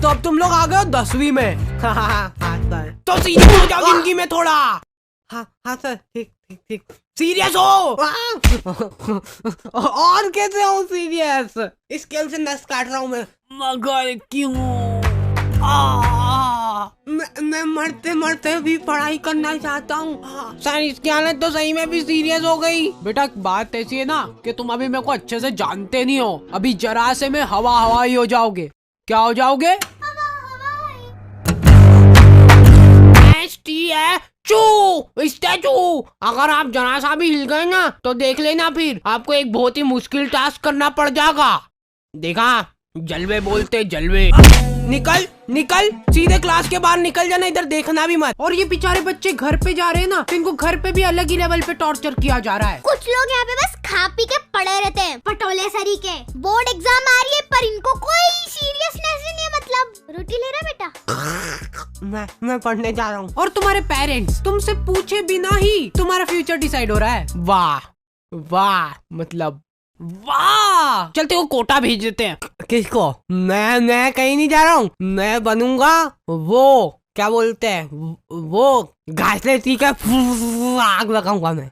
तो अब तुम लोग आ गए हो 10वीं में। हाँ सर। तो सीरियस हो जाओ जिंदगी में थोड़ा। हाँ सर, ठीक ठीक ठीक। सीरियस हो। और कैसे हो सीरियस? स्केल से नस काट रहा हूँ मैं। मगर क्यों? मैं मरते मरते भी पढ़ाई करना चाहता हूँ सर। इसकी हालत तो सही में भी सीरियस हो गई। बेटा बात ऐसी है ना कि तुम अभी मेरे को अच्छे से जानते नहीं हो। अभी जरा से में हवा ही हो जाओगे। क्या हो जाओगे? स्टैचू। अगर आप जरा सा भी हिल गए ना तो देख लेना, फिर आपको एक बहुत ही मुश्किल टास्क करना पड़ जाएगा। देखा, जलवे बोलते जलवे। निकल निकल, सीधे क्लास के बाहर निकल जाना, इधर देखना भी मत। और ये बेचारे बच्चे घर पे जा रहे हैं ना, तो इनको घर पे भी अलग ही लेवल पे टॉर्चर किया जा रहा है। कुछ लोग यहाँ पे बस खा पी के पड़े रहते हैं, पटोले सरी के। बोर्ड एग्जाम आ रही है पर इनको कोई सीरियसनेस ही नहीं है। मतलब रोटी ले रहा बेटा? मैं पढ़ने जा रहा हूँ। और तुम्हारे पेरेंट्स तुमसे पूछे बिना ही तुम्हारा फ्यूचर डिसाइड हो रहा है। वाह वाह, मतलब वाह। चलते वो कोटा भेज देते हैं। किसको? मैं कहीं नहीं जा रहा हूँ। मैं बनूंगा वो, क्या बोलते हैं वो, घास लेती का आग लगाऊंगा मैं।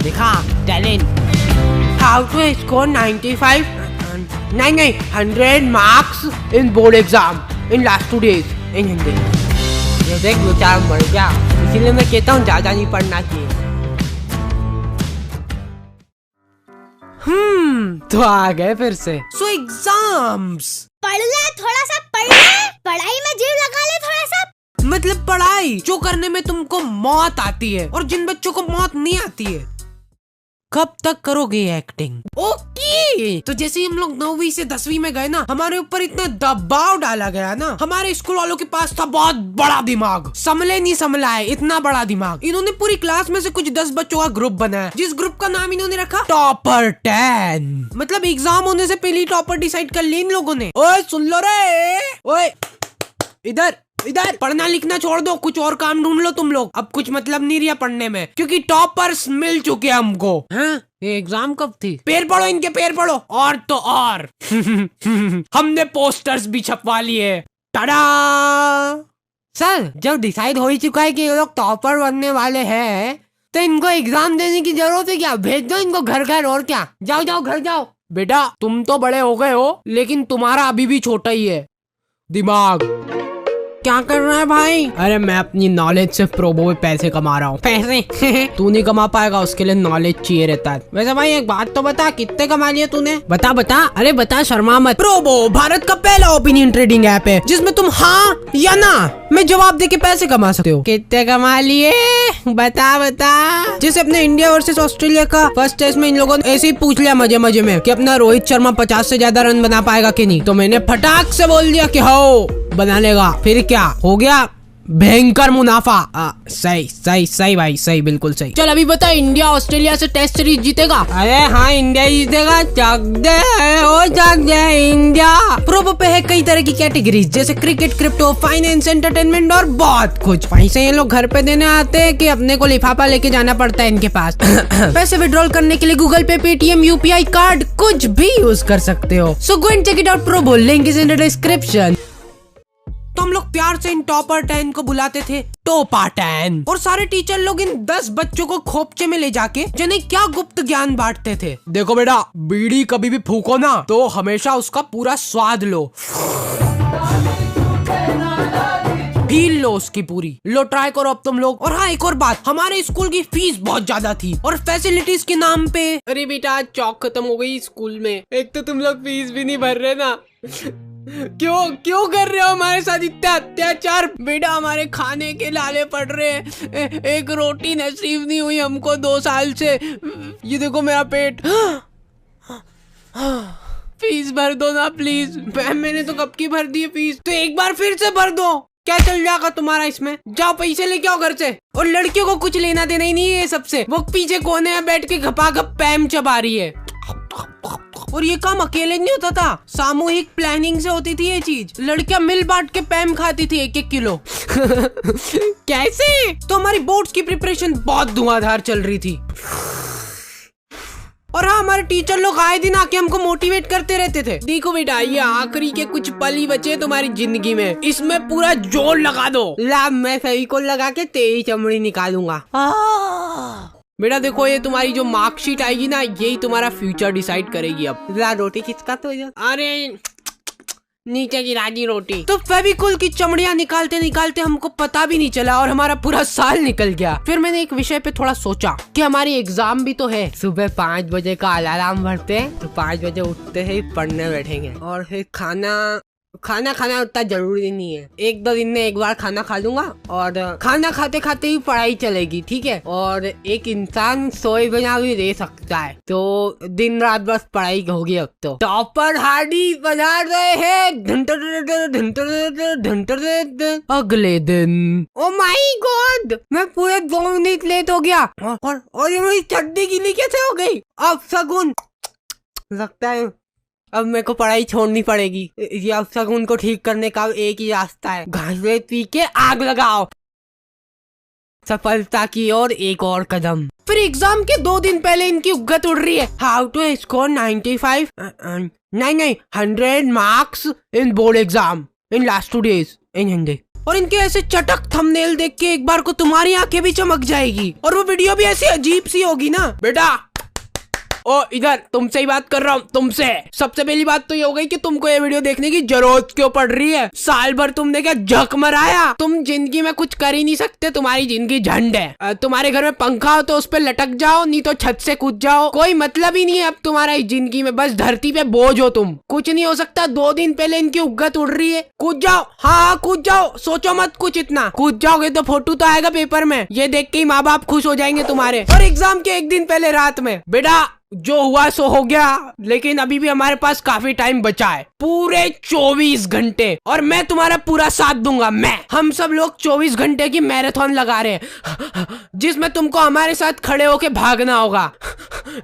देखा टैलेंट। हाउ टू स्कोर 95 नहीं 100 marks in board exam in last 2 days इन हिंदी। ये देख बेचारा मर गया, इसीलिए मैं कहता हूँ ज्यादा नहीं पढ़ना चाहिए। तो आ गए फिर से। सो एग्जाम्स। पढ़ ले थोड़ा सा, पढ़ ले, पढ़ाई में जीव लगा ले थोड़ा सा। मतलब पढ़ाई जो करने में तुमको मौत आती है और जिन बच्चों को मौत नहीं आती है। कब तक करोगे एक्टिंग? ओके। तो जैसे हम लोग 9वीं से 10वीं में गए ना, हमारे ऊपर इतना दबाव डाला गया ना। हमारे स्कूल वालों के पास था बहुत बड़ा दिमाग, समले नहीं समला है इतना बड़ा दिमाग। इन्होंने पूरी क्लास में से कुछ 10 बच्चों का ग्रुप बनाया, जिस ग्रुप का नाम इन्होंने रखा टॉपर 10। मतलब एग्जाम होने से पहले टॉपर डिसाइड कर ली इन लोगों ने। ओए सुन लो रे, ओए इधर इधर, पढ़ना लिखना छोड़ दो, कुछ और काम ढूंढ लो तुम लोग। अब कुछ मतलब नहीं रहा पढ़ने में, क्योंकि टॉपर्स मिल चुके हमको। हाँ? ये एग्जाम कब थी? पैर पढ़ो इनके, पैर पढ़ो। और तो और हमने पोस्टर्स भी छपवा लिए। टाडा। सर जब डिसाइड हो ही चुका है कि ये लोग टॉपर बनने वाले हैं, तो इनको एग्जाम देने की जरूरत है क्या? भेज दो इनको घर घर। और क्या, जाओ जाओ घर जाओ। बेटा तुम तो बड़े हो गए हो, लेकिन तुम्हारा अभी भी छोटा ही है दिमाग। क्या कर रहा है भाई? अरे मैं अपनी नॉलेज से प्रोबो में पैसे कमा रहा हूँ। पैसे? तू नहीं कमा पाएगा, उसके लिए नॉलेज चाहिए रहता है। वैसे भाई एक बात तो बता, कितने कमा लिए तूने? बता बता। अरे बता, शर्मा मत। प्रोबो भारत का पहला ओपिनियन ट्रेडिंग ऐप है जिसमें तुम हाँ या ना में जवाब दे के पैसे कमा सकते हो। कितने कमा लिए? बता बता। जैसे अपने इंडिया वर्सेस ऑस्ट्रेलिया का फर्स्ट टेस्ट में इन लोगों ने ऐसे ही पूछ लिया मजे मजे में कि अपना रोहित शर्मा 50 से ज्यादा रन बना पाएगा कि नहीं, तो मैंने फटाक से बोल दिया कि हो बना लेगा। फिर क्या हो गया? भयंकर मुनाफा। सही सही सही भाई, सही, बिल्कुल सही। चल अभी बता, इंडिया ऑस्ट्रेलिया से टेस्ट सीरीज जीतेगा? अरे हाँ इंडिया ही जीतेगा। चक दे इंडिया। प्रोबो पे है कई तरह की कैटेगरीज, जैसे क्रिकेट, क्रिप्टो, फाइनेंस, एंटरटेनमेंट और बहुत कुछ। पैसे ये लोग घर पे देने आते हैं कि अपने को लिफाफा लेके जाना पड़ता है इनके पास। पैसे विड्रॉल करने के लिए गूगल पे, पेटीएम, यूपीआई कार्ड कुछ भी यूज कर सकते हो। So go and check it out. Probo link is in the description. तो हम लोग प्यार से इन टॉपर 10 को बुलाते थे टोपा 10। और सारे टीचर लोग इन 10 बच्चों को खोपचे में ले जाके जिन्हें क्या गुप्त ज्ञान बांटते थे। देखो बेटा, बीड़ी कभी भी फूको ना तो हमेशा उसका पूरा स्वाद लो, फील लो उसकी पूरी। लो ट्राई करो अब तुम लोग। और हाँ एक और बात, हमारे स्कूल की फीस बहुत ज्यादा थी और फैसिलिटीज के नाम पे। अरे बेटा चौक खत्म हो गई स्कूल में। एक तो तुम लोग फीस भी नहीं भर रहे ना। क्यों कर रहे हो हमारे साथ इतना अत्याचार? बेटा हमारे खाने के लाले पड़ रहे हैं, एक रोटी नसीब नहीं हुई हमको 2 साल से। ये देखो मेरा पेट। फीस भर दो ना प्लीज। मैम मैंने तो कब की भर दी है फीस, तो एक बार फिर से भर दो। क्या चल जाएगा तुम्हारा इसमें? जाओ पैसे लेके आओ घर से। और लड़कियों को कुछ लेना देना ही नहीं है सबसे। वो पीछे कोने में बैठ के घपाघप पैम चबा रही है। और ये काम अकेले नहीं होता था, सामूहिक प्लानिंग से होती थी ये चीज। लड़कियां मिल बांट के पैम खाती थी 1-1 किलो। कैसे? तो हमारी बोर्ड्स की प्रिपरेशन बहुत धुआंधार चल रही थी। और हाँ, हमारे टीचर लोग आए दिन आके हमको मोटिवेट करते रहते थे। देखो बेटा, ये आखिरी के कुछ पल ही बचे तुम्हारी जिंदगी में, इसमें पूरा जोर लगा दो। ला, मैं फेविकोल लगा के तेरी चमड़ी निकालूंगा। बेटा देखो, ये तुम्हारी जो मार्कशीट आएगी ना, यही तुम्हारा फ्यूचर डिसाइड करेगी। अब ला, रोटी किसका तो? अरे नीचे गिरा दी रोटी। तो फेविकोल की चमड़ियां निकालते निकालते हमको पता भी नहीं चला और हमारा पूरा साल निकल गया। फिर मैंने एक विषय पे थोड़ा सोचा कि हमारी एग्जाम भी तो है। सुबह 5 बजे का अलार्म भरते हैं तो 5 बजे उठते ही पढ़ने बैठेंगे और फिर खाना खाना उतना जरूरी नहीं है। 1-2 दिन में एक बार खाना खा लूंगा और खाना खाते खाते ही पढ़ाई चलेगी, ठीक है। और एक इंसान सोए बिना भी रह सकता है, तो दिन रात बस पढ़ाई होगी। अब तो टॉपर हार्डी बजा रहे हैं। अगले दिन, ओ माय गॉड, मैं पूरे 2 मिनट लेट हो गया और ये मेरी चड्डी गीली कैसे हो गई? अब शगुन, लगता है अब मेरे को पढ़ाई छोड़नी पड़ेगी। ये अब शगुन को ठीक करने का एक ही रास्ता है, घास पी के आग लगाओ। सफलता की ओर एक और कदम। फिर एग्जाम के 2 दिन पहले इनकी उगत उड़ रही है। हाउ टू स्कोर 95 नहीं 100 marks in board exam in last 2 days इन हिंदी। और इनके ऐसे चटक थंबनेल देख के एक बार को तुम्हारी आंखें भी चमक जाएगी और वो वीडियो भी ऐसी अजीब सी होगी ना। बेटा ओ इधर, तुमसे ही बात कर रहा हूँ, तुमसे। सबसे पहली बात तो ये हो गई कि तुमको ये वीडियो देखने की जरूरत क्यों पड़ रही है? साल भर तुमने क्या झक मराया? तुम जिंदगी में कुछ कर ही नहीं सकते, तुम्हारी जिंदगी झंड है। तुम्हारे घर में पंखा हो तो उस पर लटक जाओ, नहीं तो छत से कूद जाओ। कोई मतलब ही नहीं है अब तुम्हारा जिंदगी में, बस धरती पे बोझ हो तुम। कुछ नहीं हो सकता। 2 दिन पहले इनकी उगत उड़ रही है। कूद जाओ, हाँ कूद जाओ, सोचो मत कुछ इतना। कूद जाओगे तो फोटो तो आएगा पेपर में, ये देख के ही माँ बाप खुश हो जाएंगे तुम्हारे। और एग्जाम के 1 दिन पहले रात में, बेटा जो हुआ सो हो गया, लेकिन अभी भी हमारे पास काफी टाइम बचा है, पूरे 24 घंटे, और मैं तुम्हारा पूरा साथ दूंगा। हम सब लोग 24 घंटे की मैराथन लगा रहे हैं, जिसमें तुमको हमारे साथ खड़े होके भागना होगा।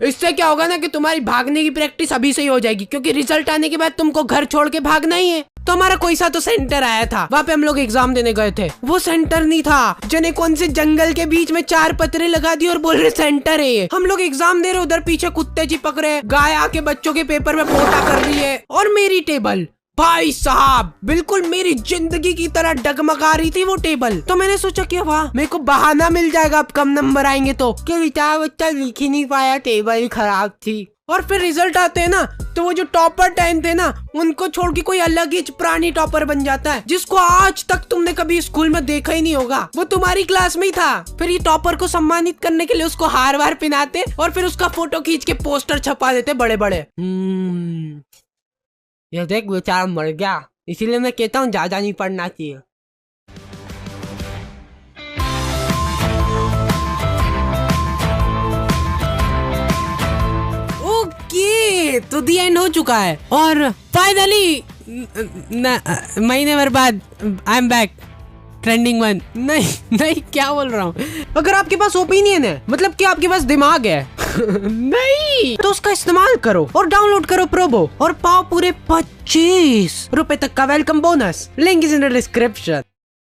इससे क्या होगा ना कि तुम्हारी भागने की प्रैक्टिस अभी से ही हो जाएगी, क्योंकि रिजल्ट आने के बाद तुमको घर छोड़ के भागना ही है। तो हमारा कोई सा तो सेंटर आया था, वहाँ पे हम लोग एग्जाम देने गए थे। वो सेंटर नहीं था, जने कौन से जंगल के बीच में 4 पत्रे लगा दिए और बोल रहे सेंटर है ये। हम लोग एग्जाम दे रहे, उधर पीछे कुत्ते चिपक रहे, गाय आके बच्चों के पेपर में पोटा कर रही है, और मेरी टेबल, भाई साहब बिल्कुल मेरी जिंदगी की तरह डगमगा रही थी वो टेबल। तो मैंने सोचा कि वाह, मेरे को बहाना मिल जाएगा अब कम नंबर आएंगे तो, कि बेचारा बच्चा लिख ही नहीं पाया, टेबल ही खराब थी। और फिर रिजल्ट आते हैं ना, तो वो जो टॉपर 10 थे ना, उनको छोड़ के कोई अलग ही प्राणी टॉपर बन जाता है, जिसको आज तक तुमने कभी स्कूल में देखा ही नहीं होगा। वो तुम्हारी क्लास में ही था। फिर ये टॉपर को सम्मानित करने के लिए उसको हार वार पहनाते और फिर उसका फोटो खींच के पोस्टर छपा देते बड़े बड़े। ये देख बेचारा मर गया, इसीलिए मैं कहता हूँ ज्यादा नहीं पढ़ना चाहिए। तो दी एंड हो चुका है और फाइनली महीने भर बाद आई एम बैक, ट्रेंडिंग 1। नहीं क्या बोल रहा हूँ। अगर आपके पास ओपिनियन है, मतलब कि आपके पास दिमाग है नहीं, तो उसका इस्तेमाल करो और डाउनलोड करो प्रोबो और पाओ पूरे 25 रुपए तक का welcome bonus. Link is in the description.